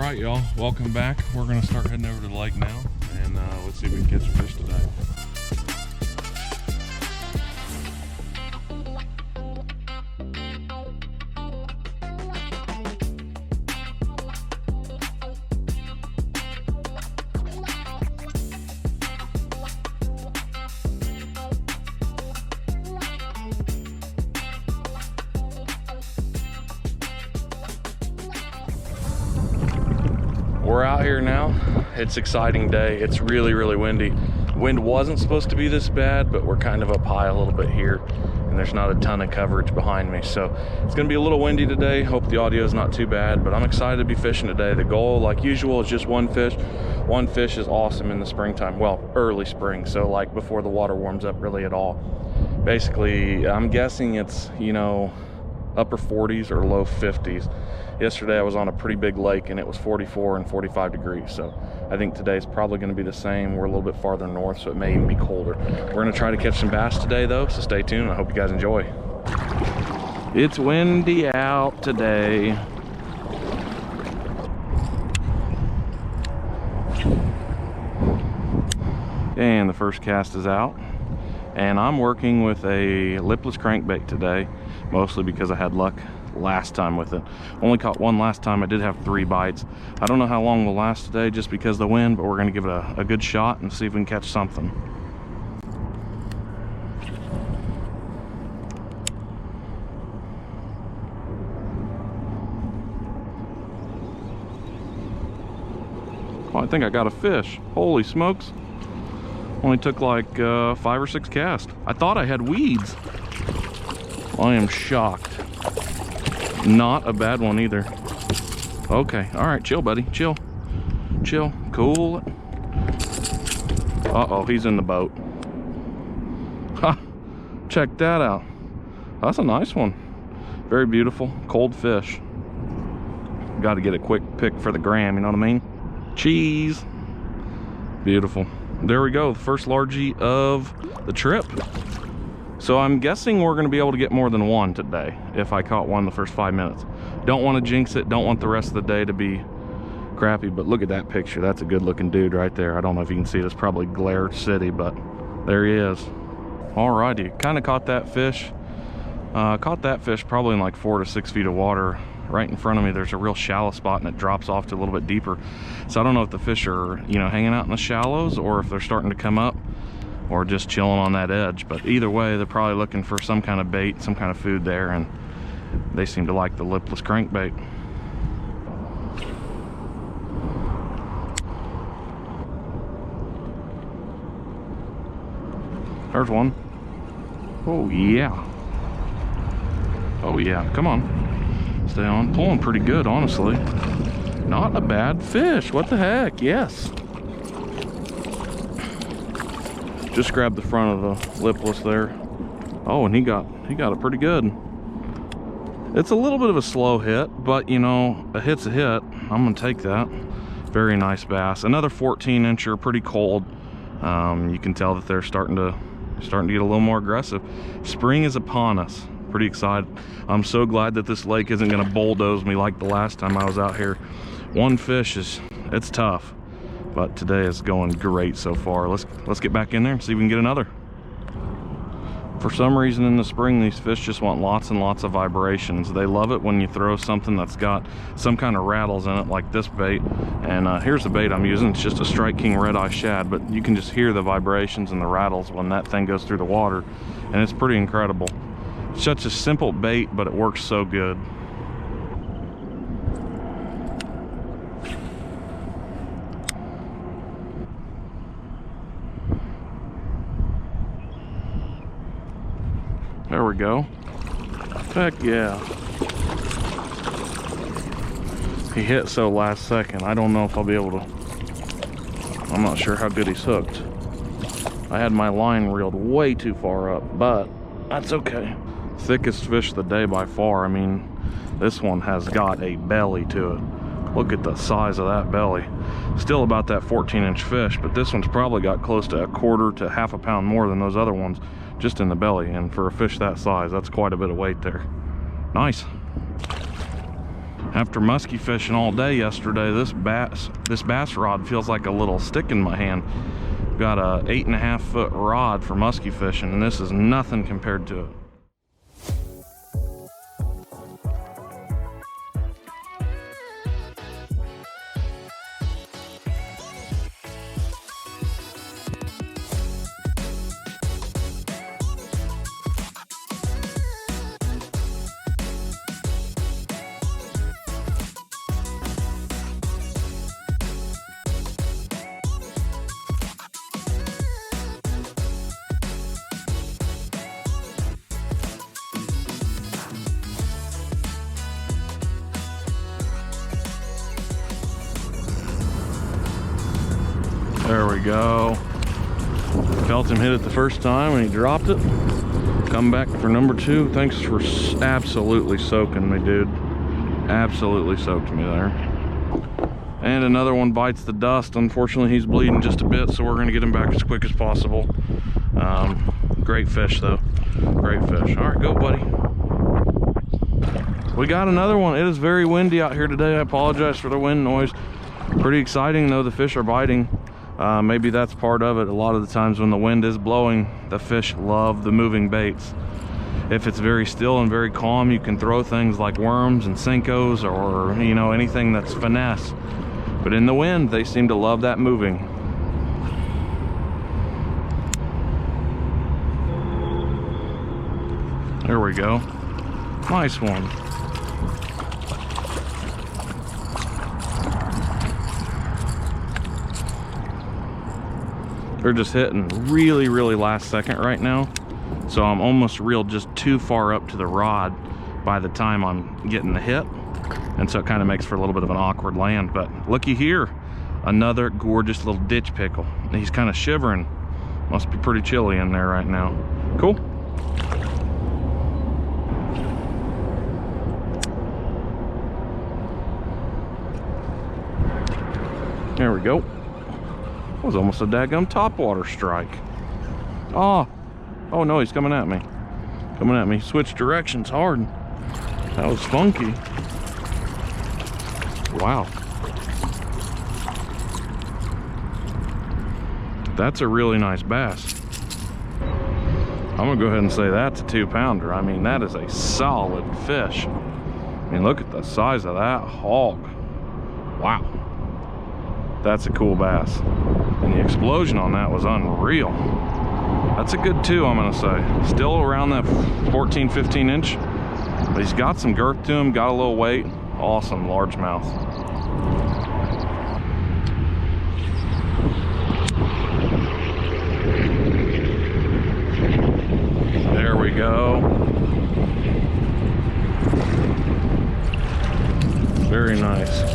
right, y'all, welcome back. We're gonna start heading over to the lake now, and let's see if we can catch a fish today. We're out here now. It's an exciting day. It's really, really windy. Wind wasn't supposed to be this bad, but we're kind of up high a little bit here, and there's not a ton of coverage behind me. So it's gonna be a little windy today. Hope the audio is not too bad, but I'm excited to be fishing today. The goal, like usual, is just one fish. One fish is awesome in the springtime. Well, early spring, so like before the water warms up really at all. Basically, I'm guessing it's, you know, upper 40s or low 50s. Yesterday I was on a pretty big lake and it was 44 and 45 degrees. So I think today's probably going to be the same. We're a little bit farther north, so it may even be colder. We're going to try to catch some bass today though, so stay tuned. I hope you guys enjoy. It's windy out today. And the first cast is out. And I'm working with a lipless crankbait today, mostly because I had luck last time with it. Only caught one last time. I did have 3 bites. I don't know how long will last today just because of the wind, but we're going to give it a good shot and see if we can catch something. Oh, I think I got a fish. Holy smokes. Only took like 5 or 6 casts. I thought I had weeds. I am shocked. Not a bad one either. Okay, all right, chill, buddy, chill. Chill, cool. Uh-oh, he's in the boat. Ha, check that out. That's a nice one. Very beautiful, cold fish. Got to get a quick pick for the gram, you know what I mean? Cheese. Beautiful. There we go, the first largie of the trip. So I'm guessing we're gonna be able to get more than one today if I caught one the first 5 minutes. Don't want to jinx it, don't want the rest of the day to be crappy, but look at that picture. That's a good looking dude right there. I don't know if you can see it, it's probably Glare City, but there he is. Alrighty, kind of caught that fish. Caught that fish probably in like 4 to 6 feet of water. Right in front of me there's a real shallow spot and it drops off to a little bit deeper. So I don't know if the fish are, you know, hanging out in the shallows or if they're starting to come up or just chilling on that edge. But either way, they're probably looking for some kind of bait, some kind of food there, and they seem to like the lipless crankbait. There's one. Oh yeah. Oh yeah, come on. Stay on. Pulling pretty good, honestly. Not a bad fish. What the heck? Yes. Just grabbed the front of the lipless there. Oh, and he got it pretty good. It's a little bit of a slow hit, but you know, a hit's a hit. I'm gonna take that. Very nice bass. Another 14-incher, pretty cold. You can tell that they're starting to get a little more aggressive. Spring is upon us. Pretty excited. I'm so glad that this lake isn't gonna bulldoze me like the last time I was out here. One fish it's tough. But today is going great so far. Let's get back in there and see if we can get another. For some reason in the spring, these fish just want lots and lots of vibrations. They love it when you throw something that's got some kind of rattles in it, like this bait. And here's the bait I'm using. It's just a Strike King red eye shad, but you can just hear the vibrations and the rattles when that thing goes through the water, and it's pretty incredible. It's such a simple bait, but it works so good. There we go. Heck yeah. He hit so last second. I don't know if I'll be able to. I'm not sure how good he's hooked. I had my line reeled way too far up, but that's okay. Thickest fish of the day by far. I mean, this one has got a belly to it. Look at the size of that belly. Still about that 14-inch fish, but this one's probably got close to a quarter to half a pound more than those other ones just in the belly. And for a fish that size, that's quite a bit of weight there. Nice. After musky fishing all day yesterday, this bass rod feels like a little stick in my hand. Got a 8.5 foot rod for musky fishing, and this is nothing compared to it. There we go. Felt him hit it the first time and he dropped it. Come back for number 2. Thanks for absolutely soaking me, dude. Absolutely soaked me there. And another one bites the dust. Unfortunately, he's bleeding just a bit, so we're gonna get him back as quick as possible. Great fish though. Great fish. All right, go buddy. We got another one. It is very windy out here today. I apologize for the wind noise. Pretty exciting though, the fish are biting. Maybe that's part of it. A lot of the times when the wind is blowing, the fish love the moving baits. If it's very still and very calm, you can throw things like worms and Senkos or, you know, anything that's finesse. But in the wind, they seem to love that moving. There we go. Nice one. They're just hitting really, really last second right now. So I'm almost reeled just too far up to the rod by the time I'm getting the hit. And so it kind of makes for a little bit of an awkward land. But looky here, another gorgeous little ditch pickle. He's kind of shivering. Must be pretty chilly in there right now. Cool. There we go. That was almost a daggum topwater strike. Oh no, he's coming at me. Coming at me. Switched directions hard. That was funky. Wow. That's a really nice bass. I'm gonna go ahead and say that's a 2-pounder. I mean, that is a solid fish. I mean, look at the size of that hog. Wow. That's a cool bass. And the explosion on that was unreal. That's a good 2, I'm gonna say. Still around that 14, 15 inch. But he's got some girth to him, got a little weight. Awesome largemouth. There we go. Very nice.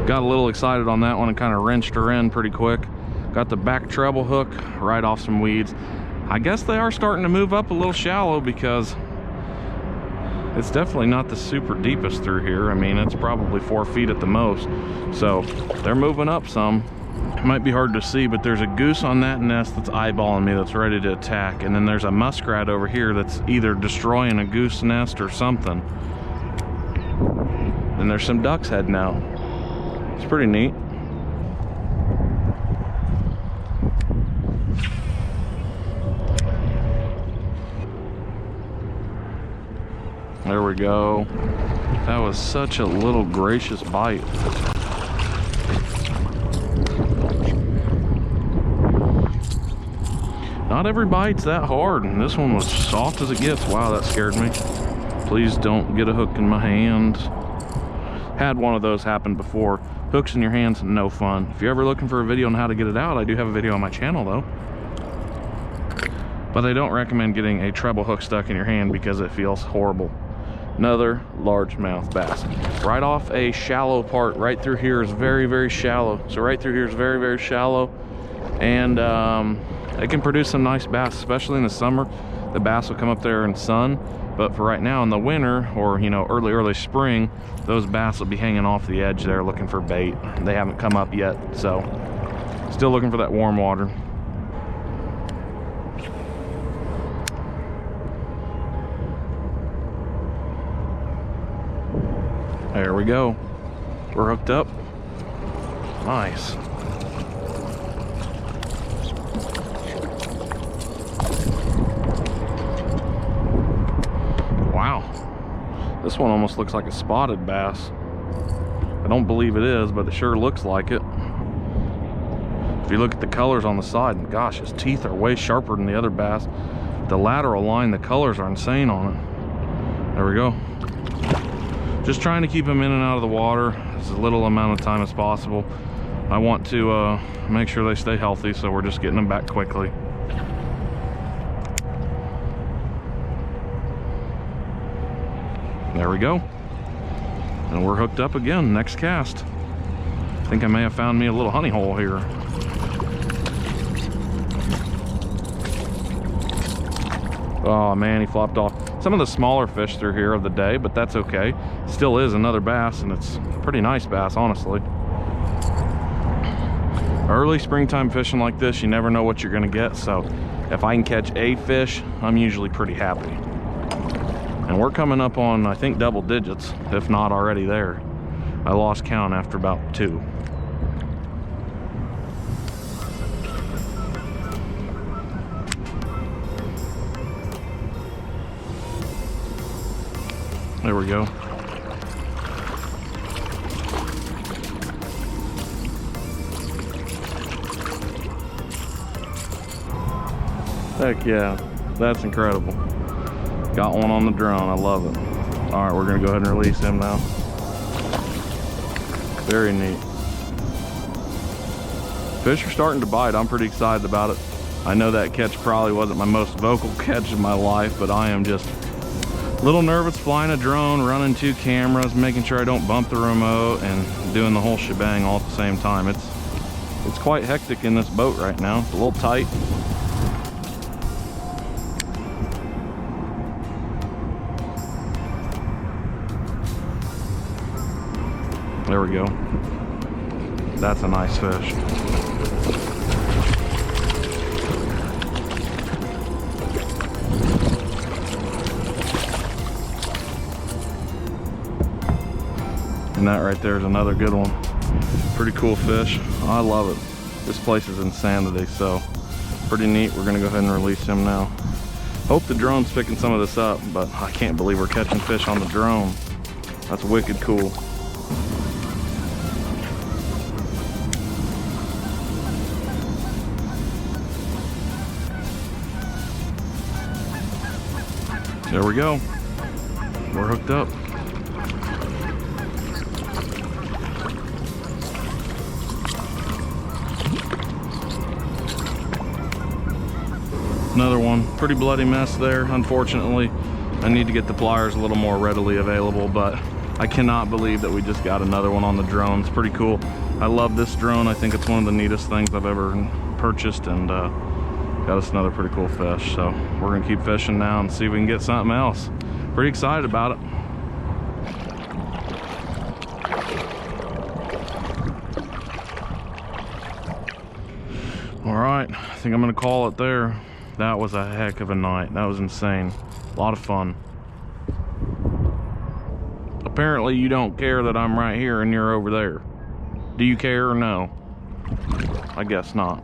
Got a little excited on that one and kind of wrenched her in pretty quick. Got the back treble hook right off some weeds. I guess they are starting to move up a little shallow because it's definitely not the super deepest through here. I mean, it's probably 4 feet at the most. So they're moving up some. It might be hard to see, but there's a goose on that nest that's eyeballing me, that's ready to attack. And then there's a muskrat over here that's either destroying a goose nest or something. And there's some ducks heading out. It's pretty neat. There we go. That was such a little gracious bite. Not every bite's that hard, and this one was soft as it gets. Wow, that scared me. Please don't get a hook in my hand. Had one of those happen before. Hooks in your hands, no fun. If you're ever looking for a video on how to get it out, I do have a video on my channel though. But I don't recommend getting a treble hook stuck in your hand because it feels horrible. Another largemouth bass. Right off a shallow part, right through here is very, very shallow. So right through here is very, very shallow. And it can produce some nice bass, especially in the summer. The bass will come up there in sun. But for right now in the winter, or you know, early spring, those bass will be hanging off the edge there looking for bait. They haven't come up yet, so still looking for that warm water. There we go. We're hooked up. Nice. Wow. This one almost looks like a spotted bass. I don't believe it is, but it sure looks like it. If you look at the colors on the side, gosh, his teeth are way sharper than the other bass. The lateral line, the colors are insane on it. There we go. Just trying to keep them in and out of the water as little amount of time as possible. I want to make sure they stay healthy, so we're just getting them back quickly. There we go. And we're hooked up again, next cast. I think I may have found me a little honey hole here. Oh man, he flopped off. Some of the smaller fish through here of the day, but that's okay. Still is another bass, and it's a pretty nice bass, honestly. Early springtime fishing like this, you never know what you're gonna get, so if I can catch a fish, I'm usually pretty happy. And we're coming up on, I think, double digits, if not already there. I lost count after about 2. There we go. Heck yeah, that's incredible. Got one on the drone, I love it. All right, we're gonna go ahead and release him now. Very neat. Fish are starting to bite, I'm pretty excited about it. I know that catch probably wasn't my most vocal catch of my life, but I am just a little nervous flying a drone, running 2 cameras, making sure I don't bump the remote, and doing the whole shebang all at the same time. It's quite hectic in this boat right now. It's a little tight. There we go. That's a nice fish. And that right there is another good one. Pretty cool fish. I love it. This place is insanity, so pretty neat. We're gonna go ahead and release him now. Hope the drone's picking some of this up, but I can't believe we're catching fish on the drone. That's wicked cool. There we go. We're hooked up. Another one. Pretty bloody mess there, unfortunately. I need to get the pliers a little more readily available, but I cannot believe that we just got another one on the drone. It's pretty cool. I love this drone. I think it's one of the neatest things I've ever purchased, and got us another pretty cool fish. So we're gonna keep fishing now and see if we can get something else. Pretty excited about it. All right, I think I'm gonna call it there. That was a heck of a night. That was insane. A lot of fun. Apparently you don't care that I'm right here and you're over there. Do you care or no? I guess not.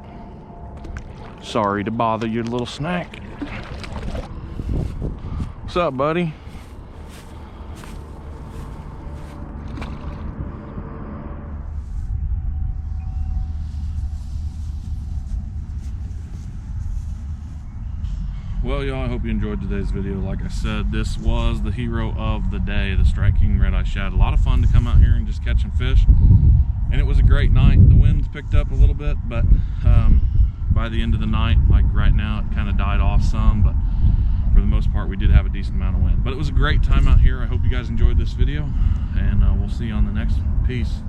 Sorry to bother your little snack. What's up, buddy? Well, y'all, I hope you enjoyed today's video. Like I said, this was the hero of the day, the Strike King Red Eye Shad. A lot of fun to come out here and just catching fish. And it was a great night. The winds picked up a little bit, but by the end of the night, like right now, it kind of died off some, but for the most part, we did have a decent amount of wind. But it was a great time out here. I hope you guys enjoyed this video, and we'll see you on the next one. Peace.